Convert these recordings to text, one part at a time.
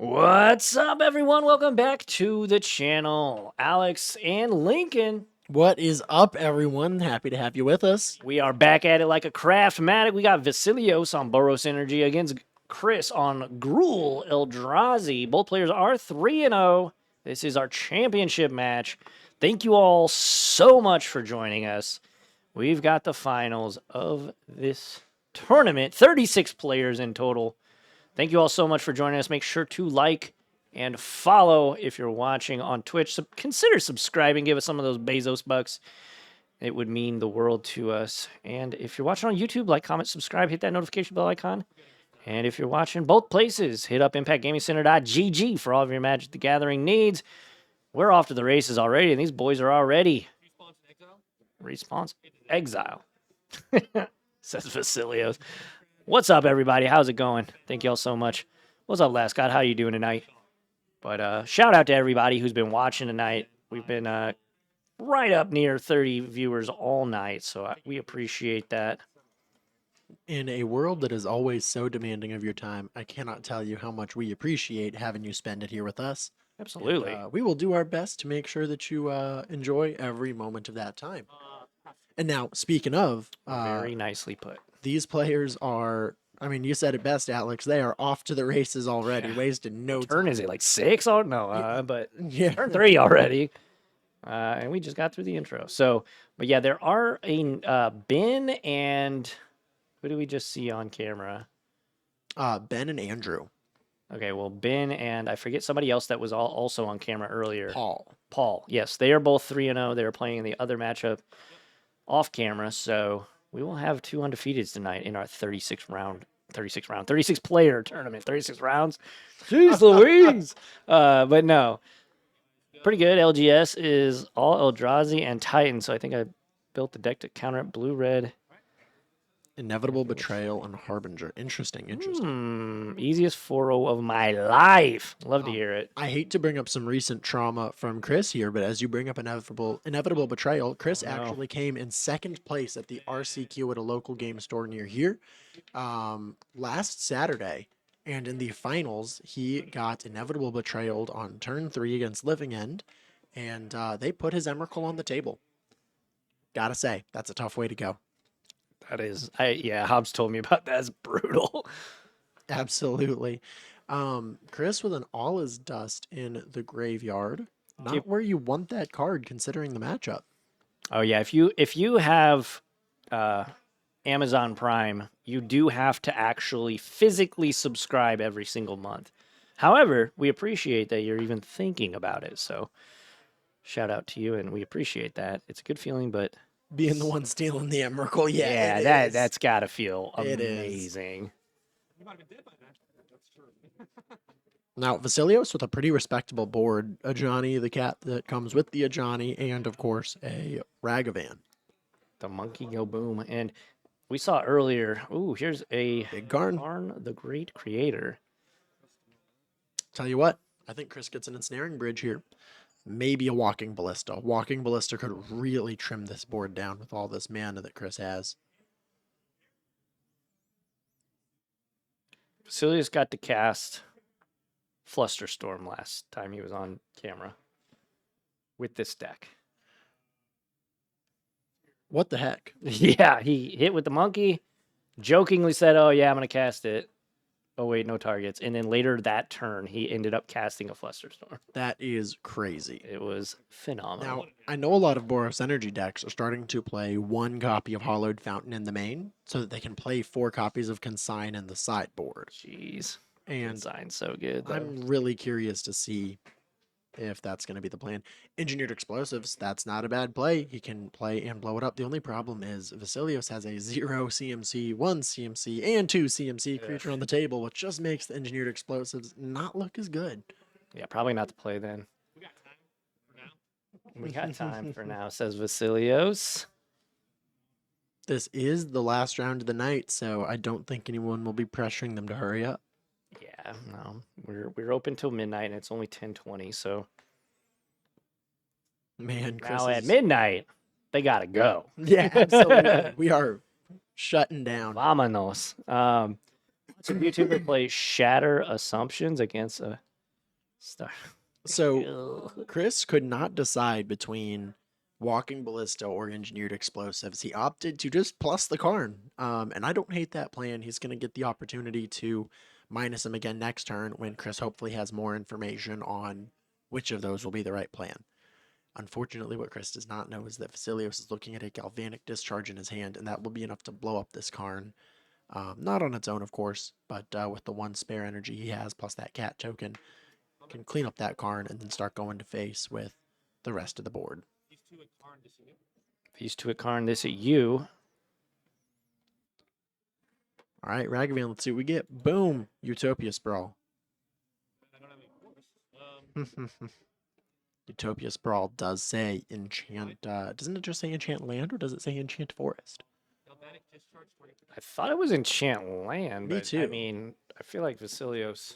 What's up, everyone? Welcome back to the channel. Alex and Lincoln. What is up, everyone? Happy to have you with us. We are back at it like a craftmatic. We got Vasilios on Boros Energy against Chris on Gruul Eldrazi. Both players are 3-0. This is our championship match. Thank you all so much for joining us. We've got the finals of this tournament. 36 players in total. Thank you all so much for joining us. Make sure to like and follow if you're watching on Twitch. So consider subscribing. Give us some of those Bezos bucks. It would mean the world to us. And if you're watching on YouTube, like, comment, subscribe, hit that notification bell icon. And if you're watching both places, hit up ImpactGamingCenter.gg for all of your Magic the Gathering needs. We're off to the races already, and these boys are already. Response exile. Says Vasilios. What's up, everybody? How's it going? Thank you all so much. What's up, Last God? How you doing tonight? But shout out to everybody who's been watching tonight. We've been right up near 30 viewers all night, so we appreciate that. In a world that is always so demanding of your time, I cannot tell you how much we appreciate having you spend it here with us. Absolutely. And, we will do our best to make sure that you enjoy every moment of that time. And now, speaking of... Very nicely put. These players are... I mean, you said it best, Alex. They are off to the races already, Yeah. wasted no Turn time. is it like 6? Oh, no, Yeah. but Yeah. turn 3 already. And we just got through the intro. So, but yeah, there are a Ben and... Who do we just see on camera? Ben and Andrew. Okay, well, Ben and I forget somebody else that was also on camera earlier. Paul. Yes, they are both 3-0. They are playing in the other matchup off camera. So we will have 2 undefeateds tonight in our 36 player tournament. 36 rounds. Jeez Louise. But no, pretty good. LGS is all Eldrazi and Titan. So I think I built the deck to counter it. Blue, red. Inevitable Betrayal and Harbinger. Interesting. Easiest 4-0 of my life. Love to hear it. I hate to bring up some recent trauma from Chris here, but as you bring up Inevitable Betrayal, Chris actually came in second place at the RCQ at a local game store near here last Saturday. And in the finals, he got Inevitable Betrayal on turn 3 against Living End, and they put his Emrakul on the table. Gotta say, that's a tough way to go. That is, yeah, Hobbs told me about that. It's brutal. Absolutely. Chris with an All Is Dust in the graveyard. Not where you want that card considering the matchup. Oh yeah, if you have Amazon Prime, you do have to actually physically subscribe every single month. However, we appreciate that you're even thinking about it. So shout out to you, and we appreciate that. It's a good feeling, but being the one stealing the Emrakul, that's gotta feel amazing. Now, Vasilios with a pretty respectable board, Ajani, the cat that comes with the Ajani, and of course a Ragavan. The monkey go boom, and we saw earlier. Ooh, here's a Big Garn. Garn, the Great Creator. Tell you what, I think Chris gets an ensnaring bridge here. Maybe a Walking Ballista. Walking Ballista could really trim this board down with all this mana that Chris has. Vasilios got to cast Flusterstorm last time he was on camera with this deck. What the heck? Yeah, he hit with the monkey, jokingly said, oh yeah, I'm going to cast it. Oh wait, no targets. And then later that turn, he ended up casting a Flusterstorm. That is crazy. It was phenomenal. Now, I know a lot of Boros Energy decks are starting to play 1 copy of Hollowed Fountain in the main so that they can play 4 copies of Consign in the sideboard. Jeez. And Consign's so good, though. I'm really curious to see if that's going to be the plan. Engineered Explosives, that's not a bad play. He can play and blow it up. The only problem is Vasilios has a 0 CMC, 1 CMC, and 2 CMC creature on the table, which just makes the Engineered Explosives not look as good. Yeah, probably not the play then. We got time for now, says Vasilios. This is the last round of the night, so I don't think anyone will be pressuring them to hurry up. Yeah, no. We're open till midnight, and it's only 10:20, so... Man, Chris now at midnight, they gotta go. Yeah, absolutely. We are shutting down. Vámonos. Some YouTuber plays Shatter Assumptions against a Start. So Chris could not decide between walking ballista or engineered explosives. He opted to just plus the Karn. And I don't hate that plan. He's going to get the opportunity to minus him again next turn when Chris hopefully has more information on which of those will be the right plan. Unfortunately, what Chris does not know is that Vasilios is looking at a galvanic discharge in his hand, and that will be enough to blow up this Karn. Not on its own, of course, but with the one spare energy he has, plus that cat token, can clean up that Karn and then start going to face with the rest of the board. These two at Karn, this at you. All right, Ragavan, let's see what we get. Boom! Utopia Sprawl. Utopia Sprawl does say enchant. Doesn't it just say enchant land, or does it say enchant forest? I thought it was enchant land, Me but too. I mean, I feel like Vasilios.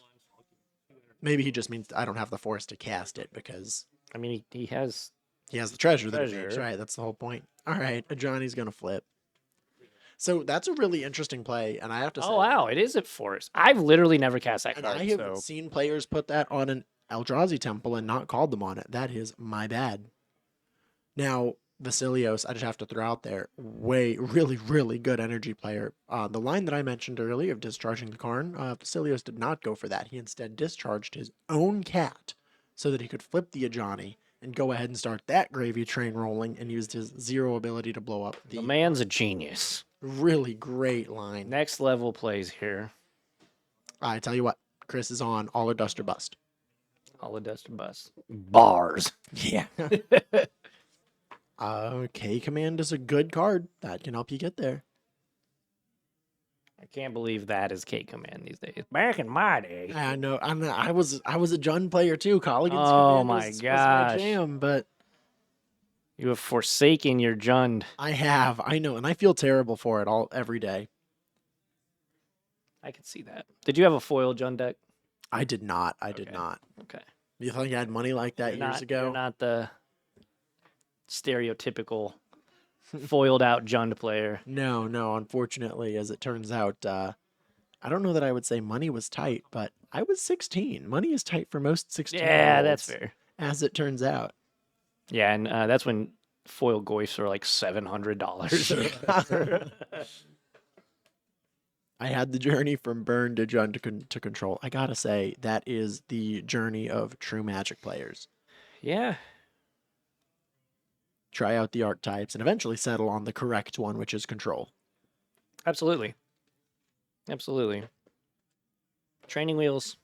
Maybe he just means I don't have the forest to cast it because I mean, he has. he has the treasure that he makes, Treasure. right? That's the whole point. All right, Johnny's gonna flip. So that's a really interesting play, and I have to say, Oh wow, it is at forest. I've literally never cast that and card. I have So seen players put that on an Eldrazi temple and not called them on it. That is my bad. Now, Vasilios, I just have to throw out there, really good energy player. The line that I mentioned earlier of discharging the Karn, Vasilios did not go for that. He instead discharged his own cat so that he could flip the Ajani and go ahead and start that gravy train rolling and used his 0 ability to blow up the the man's a genius. really great line. Next level plays here. I tell you what, Chris is on all or dust or bust. All of dust and bust. Bars. Yeah. K Command is a good card that can help you get there. I can't believe that is K Command these days. Back in my day. I know. I was a Jund player too. Colligan's Oh Command my was gosh. my jam, but You have forsaken your Jund. I know, and I feel terrible for it every day. I can see that. Did you have a foil Jund deck? I did not. I did Okay. not. Okay. You think I had money like that years ago? You're not the stereotypical foiled out Jund player. No, unfortunately, as it turns out, I don't know that I would say money was tight, but I was 16. Money is tight for most 16. Yeah, that's fair. As it turns out. Yeah, and that's when foil goifs are like $700. I had the journey from burn to Jund to control. I gotta say, that is the journey of true Magic players. Yeah. Try out the archetypes and eventually settle on the correct one, which is control. Absolutely. Absolutely. Training wheels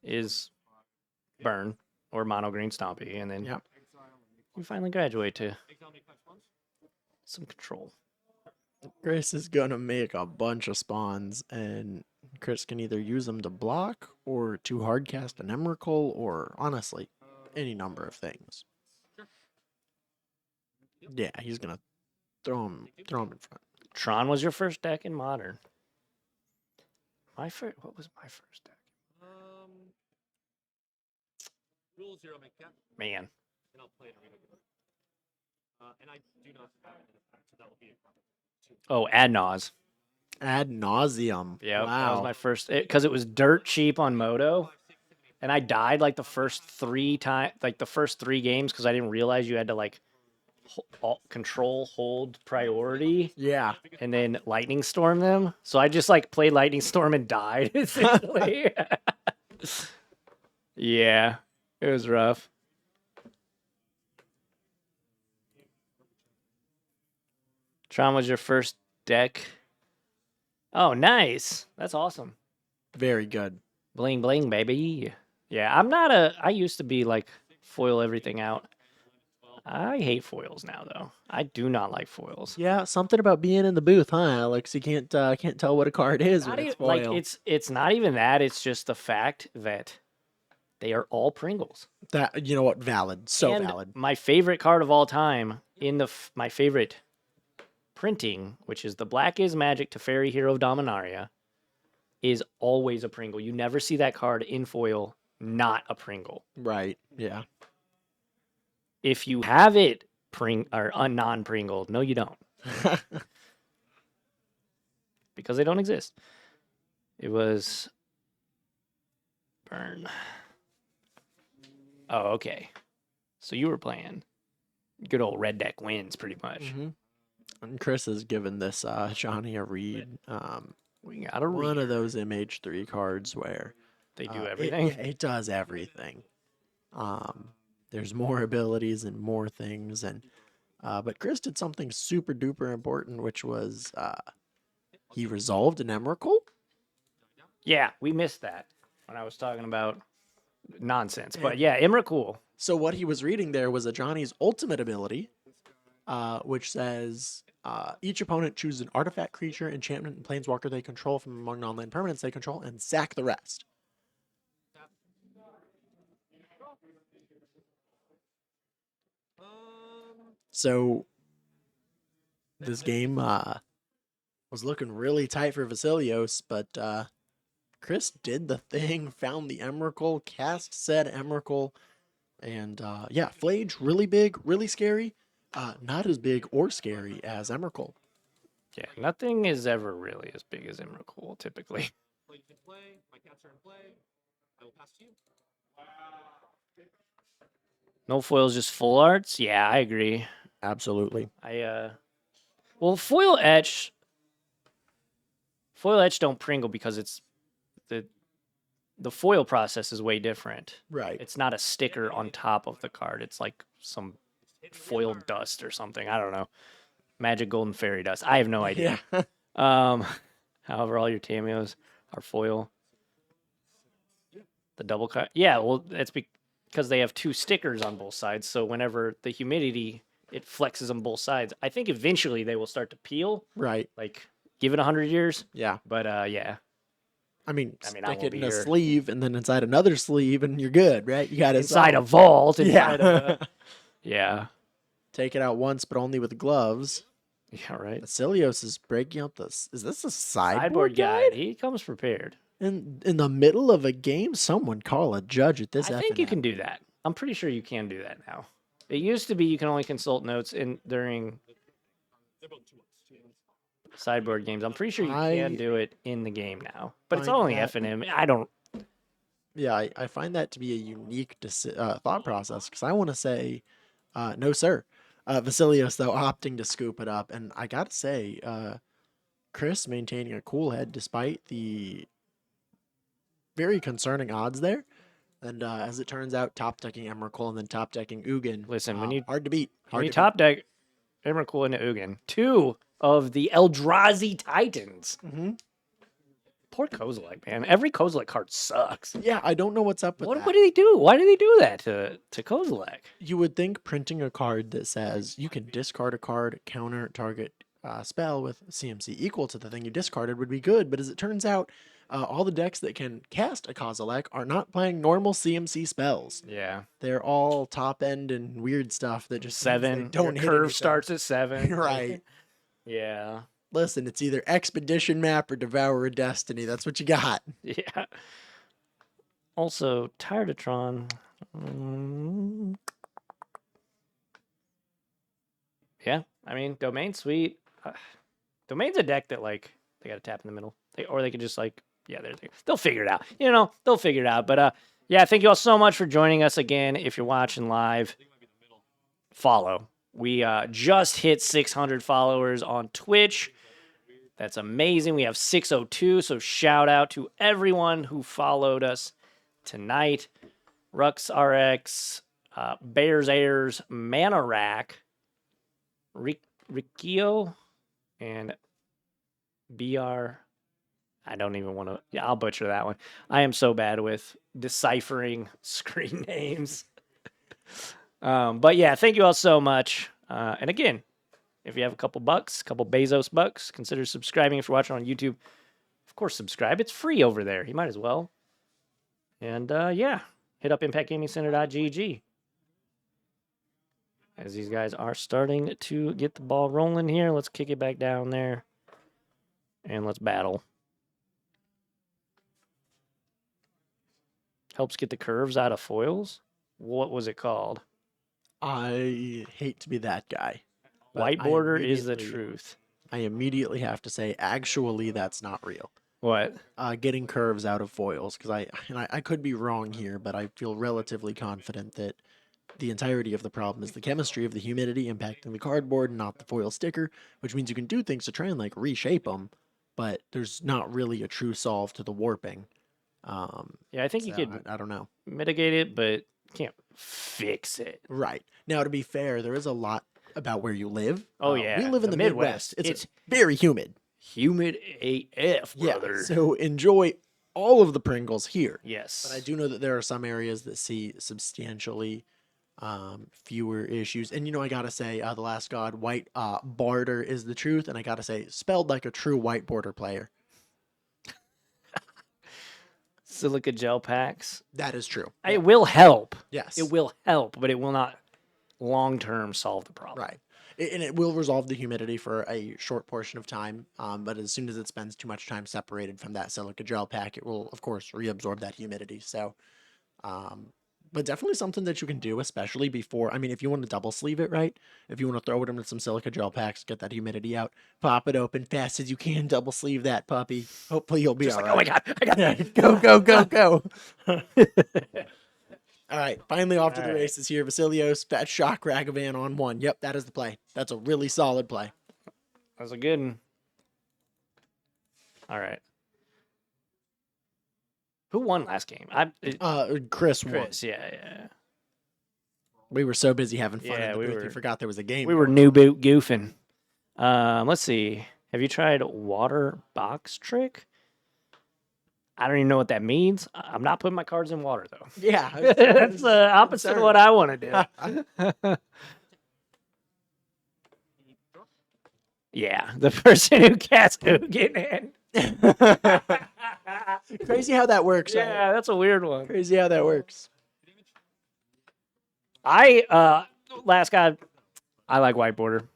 is burn or mono green stompy, and then Yep. you finally graduate to some control. Chris is gonna make a bunch of spawns, and Chris can either use them to block or to hardcast an Emrakul, or honestly, any number of things. Yeah, he's gonna throw him in front. Tron was your first deck in Modern. What was my first deck? Rule 0 make cap, Man, and I'll play it regularly. And I do not have an effect, so that will be a problem. oh, Ad Nause. Ad nauseum. Yeah, wow. that was my first because it was dirt cheap on Moto, and I died like the first 3 times, like the first 3 games, because I didn't realize you had to like control, hold, priority, Yeah. and then lightning storm them. So I just like played lightning storm and died essentially. Yeah, it was rough. Tron was your first deck. Oh, nice. That's awesome. Very good. Bling bling, baby. Yeah, I used to be like foil everything out. I hate foils now though. I do not like foils. Yeah, something about being in the booth, huh, Alex? You can't tell what a card is Not when it's even, like foil. it's not even that. It's just the fact that they are all Pringles. That, you know what? Valid. So And valid. my favorite card of all time in my favorite printing, which is the Black is Magic Teferi Hero of Dominaria, is always a Pringle. You never see that card in foil not a Pringle. Right. Yeah. If you have it non-Pringled, no, you don't, because they don't exist. It was Burn. Oh, okay. So you were playing good old red deck wins, pretty much. And Chris has given this Johnny a read. We got a One read. of those MH3 cards where They do it- everything. yeah, it does everything. There's more abilities and more things, and but Chris did something super duper important, which was he resolved an Emrakul. Yeah, we missed that when I was talking about nonsense. But yeah, Imrakul. So what he was reading there was a Johnny's ultimate ability, which says each opponent chooses an artifact, creature, enchantment, and planeswalker they control from among non-land permanents they control, and sack the rest. So this game was looking really tight for Vasilios, but Chris did the thing, found the Emrakul, cast said Emrakul, and yeah, Flage, really big, really scary. Not as big or scary as Emrakul. Yeah, nothing is ever really as big as Imrakul, typically. Play in play. My cats are in play. I will pass to you. No foils, just full arts? Yeah, I agree. Absolutely. Well, foil etch don't Pringle because it's the foil process is way different. Right. It's not a sticker on top of the card. It's like some foil dust or something. I don't know. Magic golden fairy dust. I have no idea. Yeah. However, all your Tamios are foil. The double cut. Yeah, well, that's because they have two stickers on both sides. So whenever the humidity, it flexes on both sides. I think eventually they will start to peel. Right. Like, give it 100 years. Yeah. But yeah. I mean, I stick won't it be in a here. sleeve and then inside another sleeve and you're good, right? You got it Inside a solved. vault. Yeah. Inside a, yeah. Take it out once, but only with gloves. Yeah, right. Vasilios is breaking up this. Is this a sideboard Sideboard guide? guide. He comes prepared. In the middle of a game, someone call a judge at this. I think you FNM. can do that. I'm pretty sure you can do that now. It used to be you can only consult notes during They're both 2-1s. sideboard games. I'm pretty sure you can do it in the game now. But it's find only that- FNM. I don't. Yeah, I find that to be a unique thought process because I want to say, no, sir. Vasilios, though, opting to scoop it up. And I got to say, Chris maintaining a cool head despite the very concerning odds there. And as it turns out, top decking Emrakul and then top decking Ugin. Listen, when you hard to beat. when Hard you to top deck Emrakul into Ugin, two of the Eldrazi Titans. beat. Mhm. Poor Kozilek, man. Every Kozilek card sucks. Yeah, I don't know what's up with that. What did he do? Why did he do that to Kozilek? You would think printing a card that says you can discard a card, counter target spell with CMC equal to the thing you discarded would be good, but as it turns out, all the decks that can cast a Kozilek are not playing normal CMC spells. Yeah. They're all top end and weird stuff that just means they 7. don't Your hit curve anything. starts at 7. Right. Yeah. Listen, it's either Expedition Map or Devourer Destiny. That's what you got. Yeah. Also, tired of Tron. Yeah, I mean, Domain sweet. Domain's a deck that like they got to tap in the middle, or they could just like they'll figure it out. You know, they'll figure it out. But yeah, thank you all so much for joining us again. If you're watching live, follow. We just hit 600 followers on Twitch. That's amazing. We have 602, so shout out to everyone who followed us tonight. Rux RX, Bears Airs, Mana Rack, Rikio, and BR. I don't even want to. Yeah, I'll butcher that one. I am so bad with deciphering screen names. But yeah, thank you all so much. And again, if you have a couple bucks, couple Bezos bucks, consider subscribing if you're watching on YouTube. Of course, subscribe. It's free over there. You might as well. And yeah, hit up impactgamingcenter.gg. As these guys are starting to get the ball rolling here, let's kick it back down there. And let's battle. Helps get the curves out of foils. What was it called? I hate to be that guy. but White I border is the immediately- truth. I immediately have to say, actually, that's not real. What? Getting curves out of foils, because I could be wrong here, but I feel relatively confident that the entirety of the problem is the chemistry of the humidity impacting the cardboard, not the foil sticker, which means you can do things to try and like reshape them, but there's not really a true solve to the warping. Yeah, I think you So could I don't know. mitigate it, but can't fix it. Right. Now, to be fair, there is a lot about where you live. Oh, We yeah, live in the the Midwest. Midwest. It's very humid. Humid AF, brother. Yeah. So enjoy all of the Pringles here. Yes. But I do know that there are some areas that see substantially fewer issues. And I gotta say, the Last God, white barter is the truth, and I gotta say, spelled like a true white border player. Silica gel packs. That is true. It will help. Yes. It will help, but it will not long term solve the problem. Right. And it will resolve the humidity for a short portion of time. But as soon as it spends too much time separated from that silica gel pack, it will, of course, reabsorb that humidity. So, but definitely something that you can do, especially before. I mean, if you want to double sleeve it, right? If you want to throw it into some silica gel packs, get that humidity out, pop it open fast as you can, double sleeve that puppy. Hopefully you'll be Just all like, oh my right. God, I got it. Go. All right, finally off to All the right. races here. Vasilios, Fat Shock, Ragavan on 1. Yep, that is the play. That's a really solid play. That was a good one. All right. Who won last game? Chris won. Chris, yeah. We were so busy having fun Yeah, in the we booth, we were- forgot there was a game. We were new boot goofing. Let's see. Have you tried water box trick? I don't even know what that means. I'm not putting my cards in water though. Yeah. That's the opposite of what I want to do. Yeah, the person who cast Ugin in. Crazy how that works. Right? Yeah, that's a weird one. Crazy how that works. Last guy, I like whiteboarder.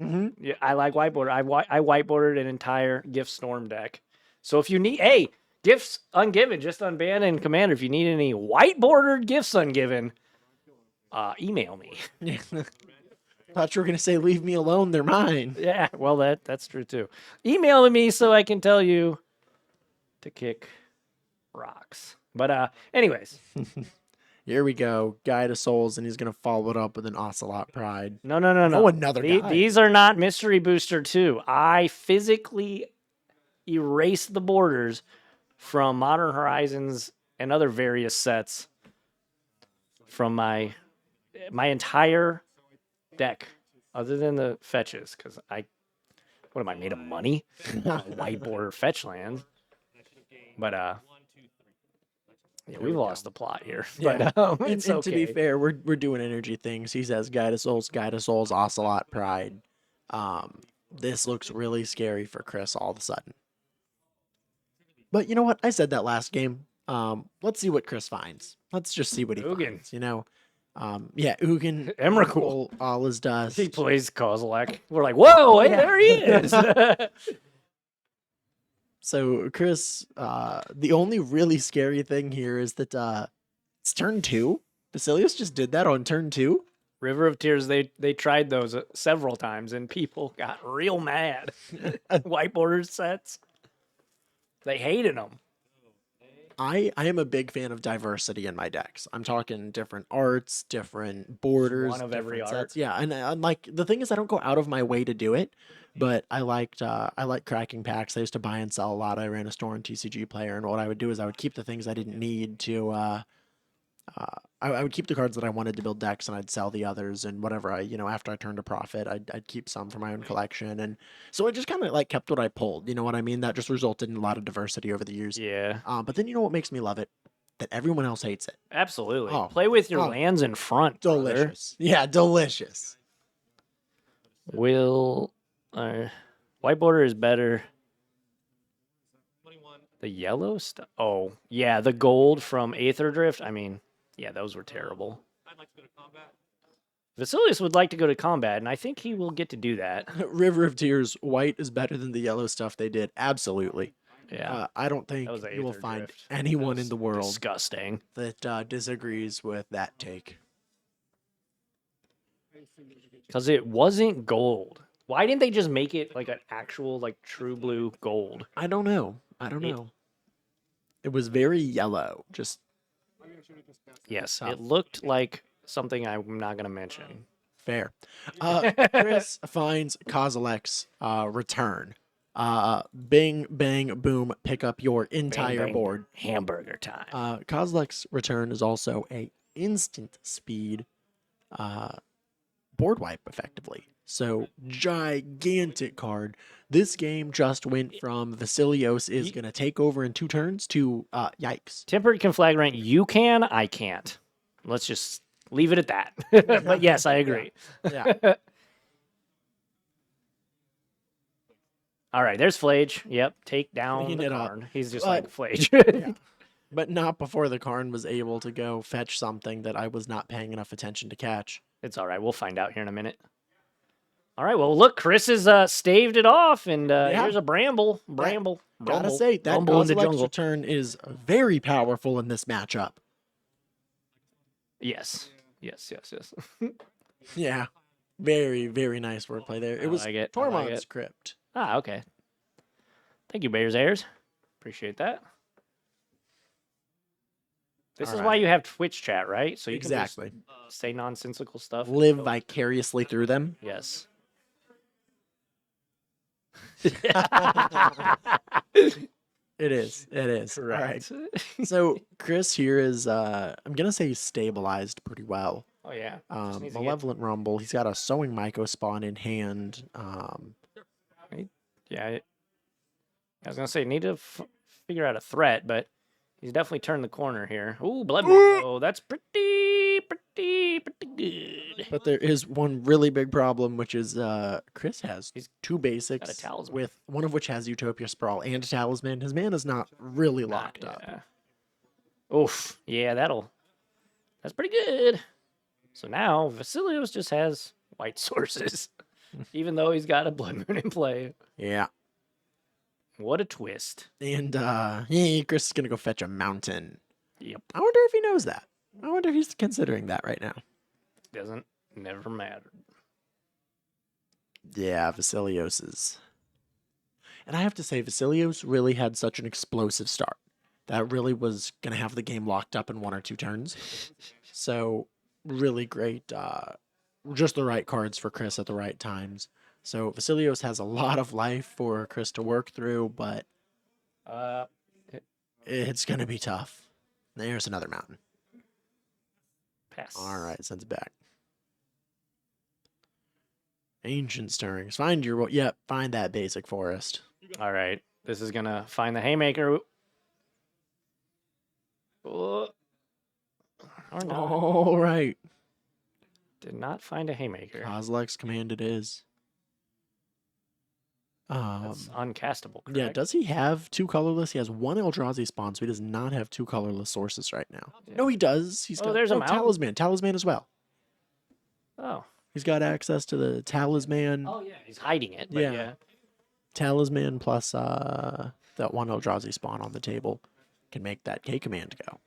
Mm-hmm. Yeah, I like whiteboarder. I whiteboarded an entire gift storm deck. So if you need, hey, gifts ungiven, just unban and commander. If you need any whiteboardered gifts ungiven, email me. Yeah. Thought you were gonna say, "Leave me alone. They're mine." Yeah, well that's true too. Email me so I can tell you to kick rocks. But anyways, Here we go. Guide of Souls, and he's gonna follow it up with an Ocelot Pride. no. Oh, another guy. These are not Mystery Booster 2. I physically erased the borders from Modern Horizons and other various sets from my entire deck, other than the fetches, because what am I made of money? White border fetch lands. But yeah, we lost the plot here. Yeah. But And, it's and okay. to be fair, we're doing energy things. He says Guide of Souls, Ocelot Pride. This looks really scary for Chris all of a sudden. But you know what? I said that last game. Let's see what Chris finds. Let's just see what he Ugin. finds. Yeah, Ugin, Emrakul. all is dust. He plays Kozilek. We're like, whoa, hey, Yeah. there he is. So Chris, the only really scary thing here is that it's turn 2. Vasilios just did that on turn 2. River of Tears, they tried those several times and people got real mad. White border sets. They hated them. I am a big fan of diversity in my decks. I'm talking different arts, different borders, one of every different art. sets. Yeah, and like the thing is, I don't go out of my way to do it, but I like cracking packs. I used to buy and sell a lot. I ran a store and TCG player, and what I would do is I would keep the things I didn't need to. I would keep the cards that I wanted to build decks, and I'd sell the others, and whatever after I turned a profit, I'd keep some for my own collection, and so I just kind of like kept what I pulled. You know what I mean? That just resulted in a lot of diversity over the years. Yeah, But then you know what makes me love it? That everyone else hates it. absolutely. Oh. Play with your Oh. lands in front. brother. Delicious. Yeah, delicious. White border is better. The yellow stuff. Oh, yeah, the gold from Aether Drift. I mean, yeah, those were terrible. I'd like to go to combat. Vasilios would like to go to combat, and I think he will get to do that. River of Tears, white is better than the yellow stuff they did. Absolutely. Yeah, I don't think that was you will Aether find Drift. That anyone was in the world disgusting. that disagrees with that take. Because it wasn't gold. Why didn't they just make it like an actual like true blue gold? I don't know. I don't know. It was very yellow. Just Yes, Tough. it looked like something I'm not gonna mention. fair. Chris finds Kozilek's return. Bing, bang, boom. Pick up your entire Bang, bang, board. hamburger time. Kozilek's return is also a instant speed board wipe, effectively. So gigantic card. This game just went from Vasilios is going to take over in 2 turns to yikes. Tempered conflagrant, you can, I can't. Let's just leave it at that. But yes, I agree. Yeah. All right, there's Flage. Yep, take down Clean the it up. Karn. He's just But- like Flage. Yeah. But not before the Karn was able to go fetch something that I was not paying enough attention to catch. It's all right. We'll find out here in a minute. All right. Well, look, Chris has staved it off, and here's a Bramble. Bramble. Gotta Rumble. say, that Rumble in the Kozilek's jungle. return is very powerful in this matchup. Yes. Yes. Yes. Yes. Yeah. Very, very nice wordplay there. It I was like it. I Tormod's like it. script. Ah, okay. Thank you, Bears Airs. Appreciate that. This All is right. why you have Twitch chat, right? So you Exactly. can just say nonsensical stuff. and Live go- vicariously through them. Yes. It is. It is. All right. Correct. So Chris here is I'm gonna say he's stabilized pretty well. Oh yeah. Just needs to get- Malevolent Rumble. He's got a Sowing Myco spawn in hand. Yeah. I was gonna say need to figure out a threat, but he's definitely turned the corner here. Ooh, blood. Oh, that's pretty good. But there is one really big problem, which is Chris has He's 2 basics, talisman. with one of which has Utopia Sprawl and a Talisman. His mana is not really locked up. Yeah. Oof. Yeah, that's pretty good. So now Vasilios just has white sources, even though he's got a Blood Moon in play. Yeah. What a twist. And Chris is gonna go fetch a mountain. Yep. I wonder if he knows that. I wonder if he's considering that right now. Doesn't never matter. Yeah, Vasilios is. And I have to say, Vasilios really had such an explosive start. That really was going to have the game locked up in 1 or 2 turns. So, really great. Just the right cards for Chris at the right times. So, Vasilios has a lot of life for Chris to work through, but it's going to be tough. There's another mountain. Pass. All right, sends it back. Ancient Stirrings. Find your... Yep, find that basic forest. All right. This is gonna find the haymaker. Oh. Or not. All right. Did not find a haymaker. Kozilek's command it is. That's uncastable, correct? Yeah, does he have 2 colorless? He has 1 Eldrazi spawn, so he does not have 2 colorless sources right now. Yeah. No, he does. He's got there's a mountain. Talisman. Talisman as well. Oh. He's got access to the Talisman. Oh yeah. He's hiding it. But Yeah. yeah. Talisman plus that 1 Eldrazi spawn on the table can make that K command go.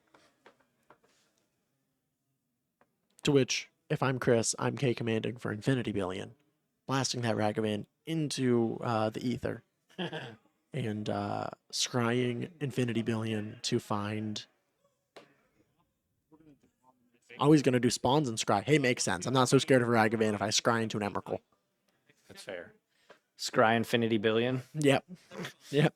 To which, if I'm Chris, I'm K commanding for Infinity Billion, blasting that Ragavan into the ether and scrying Infinity Billion to find. Always going to do spawns and scry. Hey, makes sense. I'm not so scared of a Ragavan if I scry into an Emrakul. That's fair. Scry Infinity Billion. Yep. Yep.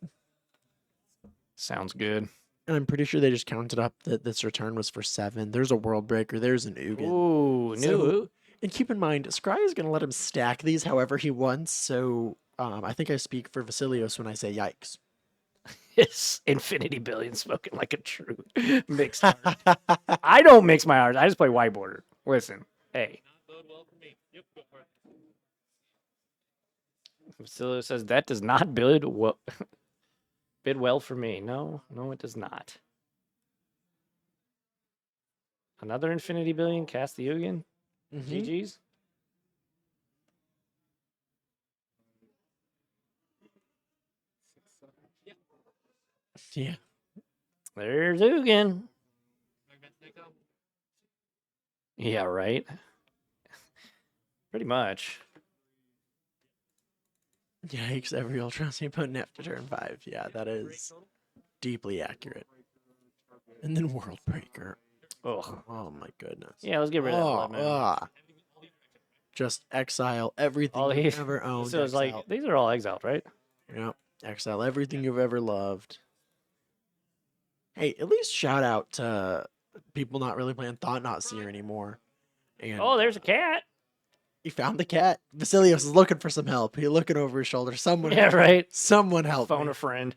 Sounds good. And I'm pretty sure they just counted up that this return was for 7. There's a World Breaker. There's an Ugin. Ooh, So- new. And keep in mind, Scry is going to let him stack these however he wants. So I think I speak for Vasilios when I say yikes. It's Infinity Billion spoken like a true mixed art. I don't mix my art. I just play white border. Listen, hey. Bode well for me. Yep, go for it. Vasilios says that does not bid well, bid well for me. No, it does not. Another Infinity Billion, cast the Ugin. GG's. Yeah. There's Ugin. Magnetic. Yeah, right. Pretty much. Yikes, every Eldrazi opponent after turn 5. Yeah, that is deeply accurate. And then World Breaker. Ugh. Oh my goodness. Yeah, let's get rid of that blood moon. Just exile everything All you've these. ever owned. So it's like these are all exiled, right? Yep. Exile everything you've ever loved. Hey, at least shout out to people not really playing Thought Not Seer anymore. And Oh, there's a cat. he found the cat. Vasilios is looking for some help. He's looking over his shoulder. Someone Yeah, help. right. Someone help Phone me. a friend.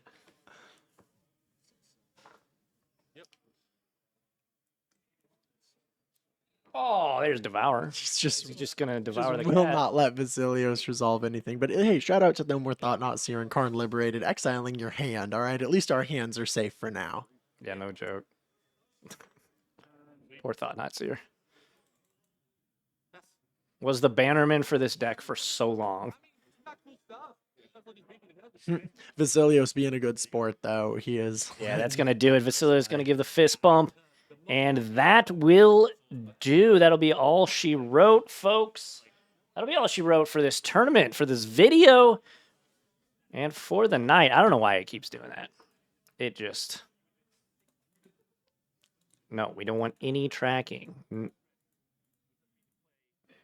Oh, there's Devour. He's just He's just gonna devour the will cat. not let Vasilios resolve anything. But hey, shout out to them. We're Thought Not Seer and Karn Liberated, exiling your hand. All right, at least our hands are safe for now. Yeah, no joke. Poor Thought Not Seer. Was the bannerman for this deck for so long. Vasilios being a good sport, though, he is. Yeah, that's gonna do it. Vasilios gonna give the fist bump, and that will do. That'll be all she wrote, folks. That'll be all she wrote for this tournament, for this video, and for the night. I don't know why it keeps doing that. It just... No, we don't want any tracking.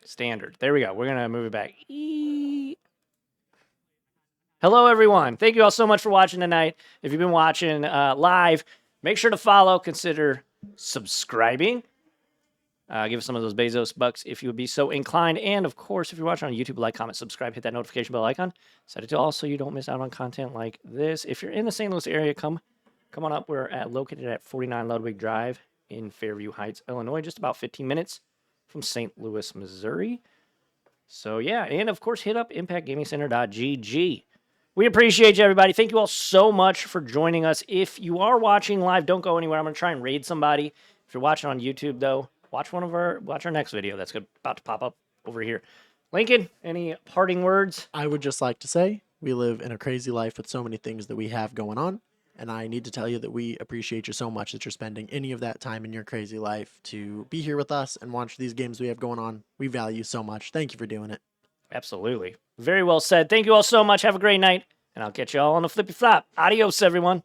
Standard. There we go. We're going to move it back. Hello, everyone. Thank you all so much for watching tonight. If you've been watching live, make sure to follow. Consider subscribing. Give us some of those Bezos bucks if you would be so inclined. And, of course, if you're watching on YouTube, like, comment, subscribe, hit that notification bell icon. Set it to all so you don't miss out on content like this. If you're in the St. Louis area, come on up. We're located at 49 Ludwig Drive in Fairview Heights, Illinois, just about 15 minutes from St. Louis, Missouri. So, yeah, and, of course, hit up impactgamingcenter.gg. We appreciate you, everybody. Thank you all so much for joining us. If you are watching live, don't go anywhere. I'm going to try and raid somebody. If you're watching on YouTube, though, watch our next video that's about to pop up over here. Lincoln, any parting words? I would just like to say we live in a crazy life with so many things that we have going on. And I need to tell you that we appreciate you so much that you're spending any of that time in your crazy life to be here with us and watch these games we have going on. We value so much. Thank you for doing it. Absolutely. Very well said. Thank you all so much. Have a great night. And I'll catch you all on the flippy flop. Adios, everyone.